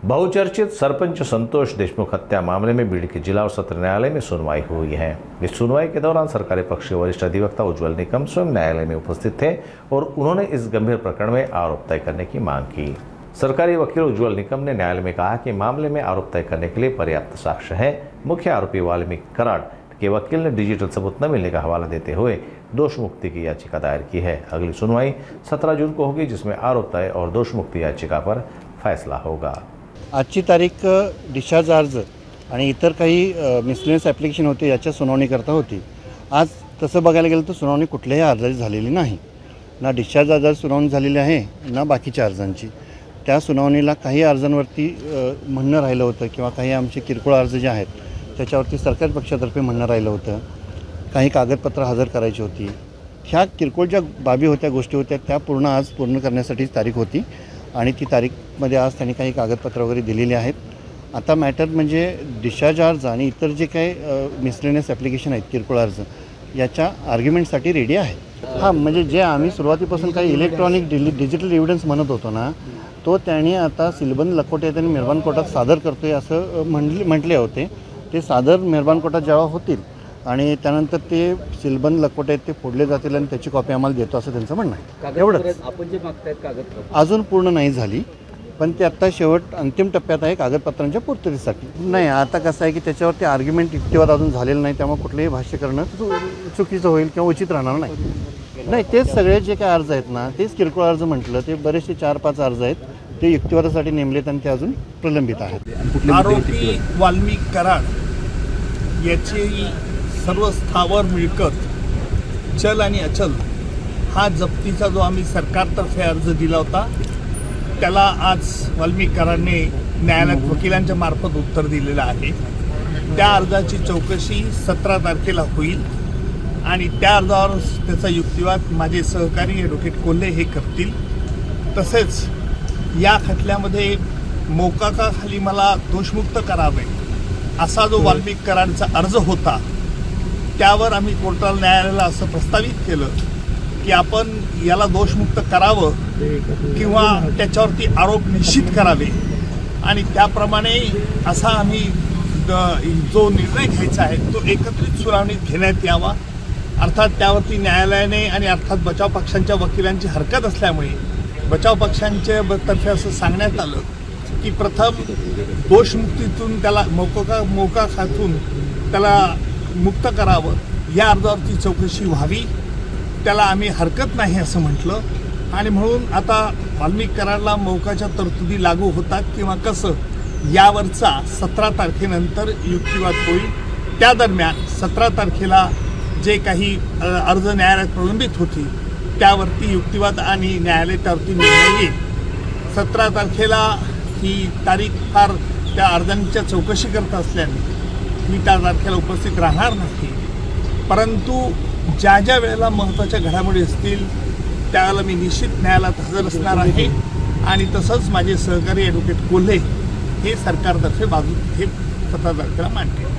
बहुचर्चित सरपंच संतोष देशमुख हत्या मामले में बीड़ के जिला और सत्र न्यायालय में सुनवाई हुई है। इस सुनवाई के दौरान सरकारी पक्ष के वरिष्ठ अधिवक्ता उज्ज्वल निकम स्वयं न्यायालय में उपस्थित थे और उन्होंने इस गंभीर प्रकरण में आरोप तय करने की मांग की। सरकारी वकील उज्ज्वल निकम ने न्यायालय में कहा कि मामले में आरोप तय करने के लिए पर्याप्त साक्ष्य है। मुख्य आरोपी वाल्मीकि कराड के वकील ने डिजिटल सबूत न मिलने का हवाला देते हुए दोष मुक्ति की याचिका दायर की है। अगली सुनवाई 17 जून को होगी, जिसमें आरोप तय और दोष मुक्ति याचिका पर फैसला होगा। आजची तारीख डिस्चार्ज अर्ज आणि इतर काही मिसलेनियस ॲप्लिकेशन होते याच्या सुनावणीकरता होती। आज तसं बघायला गेलं तर सुनावणी कुठल्याही अर्जाची झालेली नाही, ना डिस्चार्ज अर्जाची सुनावणी झालेली आहे ना बाकीच्या अर्जांची। त्या सुनावणीला काही अर्जांवरती म्हणणं राहिलं होतं किंवा काही आमचे किरकोळ अर्ज जे आहेत त्याच्यावरती सरकारी पक्षातर्फे म्हणणं राहिलं होतं, काही कागदपत्र हजर करायची होती। ह्या किरकोळ ज्या बाबी होत्या, गोष्टी होत्या, त्या आज पूर्ण करण्यासाठी तारीख होती आणि ती तारीखमध्ये आज त्यांनी काही कागदपत्र वगैरे दिलेली आहेत। आता मॅटर म्हणजे डिस्चार्ज अर्ज आणि इतर जे काही मिसलेनियस ॲप्लिकेशन आहेत किरकोळ अर्ज याच्या आर्ग्युमेंटसाठी रेडी आहे। हां, म्हणजे जे आम्ही सुरुवातीपासून काही इलेक्ट्रॉनिक डिजिटल एव्हिडन्स म्हणत होतो ना, तो त्यांनी आता सीलबंद लखोटे त्यांनी मेहरबान कोर्टात सादर करतोय असं म्हटले होते। ते सादर मेहरबान कोर्टात जेव्हा होतील आणि त्यानंतर ते सीलबंद लखोटे ते फोडले जातील आणि त्याची कॉपी आम्हाला देतो असं त्यांचं म्हणणं आहे। एवढंच आपण जे मागतायत कागदपत्र अजून पूर्ण नाही झाली, पण ते आत्ता शेवट अंतिम टप्प्यात आहे कागदपत्रांच्या पूर्ततेसाठी। नाही, आता कसं आहे की त्याच्यावरती आर्ग्युमेंट युक्तिवाद अजून झालेलं नाही, त्यामुळे कुठलेही भाष्य करणं चुकीचं होईल किंवा उचित राहणार नाही। तेच सगळे जे काही अर्ज आहेत ना, तेच किरकोळ अर्ज म्हटलं, ते बरेचसे 4-5 अर्ज आहेत, ते युक्तिवादासाठी नेमलेत आणि ते अजून प्रलंबित आहेत। आरोपी वाल्मीकि कराड याची सर्व स्थावर मिळकत चल आणि अचल हा जप्तीचा जो आम्ही सरकारतर्फे अर्ज दिला होता त्याला आज वाल्मीकि कराडने न्यायालयात वकिलांच्या मार्फत उत्तर दिलेलं आहे। त्या अर्जाची चौकशी 17 तारखेला होईल आणि त्या अर्जावर त्याचा युक्तिवाद माझे सहकारी ॲडव्होकेट कोल्हे हे करतील। तसेच या खटल्यामध्ये मोकाकाखाली मला दोषमुक्त करावे असा जो वाल्मीकि कराडचा अर्ज होता त्यावर आम्ही कोर्टाला न्यायालयाला असं प्रस्तावित केलं की आपण याला दोषमुक्त करावं किंवा त्याच्यावरती आरोप निश्चित करावे आणि त्याप्रमाणे असा आम्ही जो निर्णय घ्यायचा आहे तो एकत्रित सुनावणीत घेण्यात यावा। अर्थात त्यावरती न्यायालयाने आणि अर्थात बचाव पक्षांच्या वकिलांची हरकत असल्यामुळे बचाव पक्षांच्या तर्फे असं सांगण्यात आलं की प्रथम दोषमुक्तीतून त्याला मोकाखातून त्याला मुक्त करावं, या अर्जावरती चौकशी व्हावी, त्याला आम्ही हरकत नाही असं म्हटलं आणि म्हणून आता वाल्मीकि कराडला मोकाच्या तरतुदी लागू होतात किंवा कसं यावरचा 17 तारखेनंतर युक्तिवाद होईल। त्या दरम्यान 17 तारखेला जे काही अर्ज न्यायालयात प्रलंबित होती त्यावरती युक्तिवाद आणि न्यायालय त्यावरती निर्णय येईल। 17 तारखेला ही तारीख फार त्या अर्जांच्या चौकशी करत असल्याने मी त्या तारखेला उपस्थित राहणार नाही, परंतु ज्या वेळेला महत्त्वाच्या घडामोडी असतील त्यावेळेला मी निश्चित न्यायालयात हजर असणार आहे आणि तसंच माझे सहकारी ॲडव्होकेट कोल्हे हे सरकारतर्फे बाजू हे 17 तारखेला मांडतील।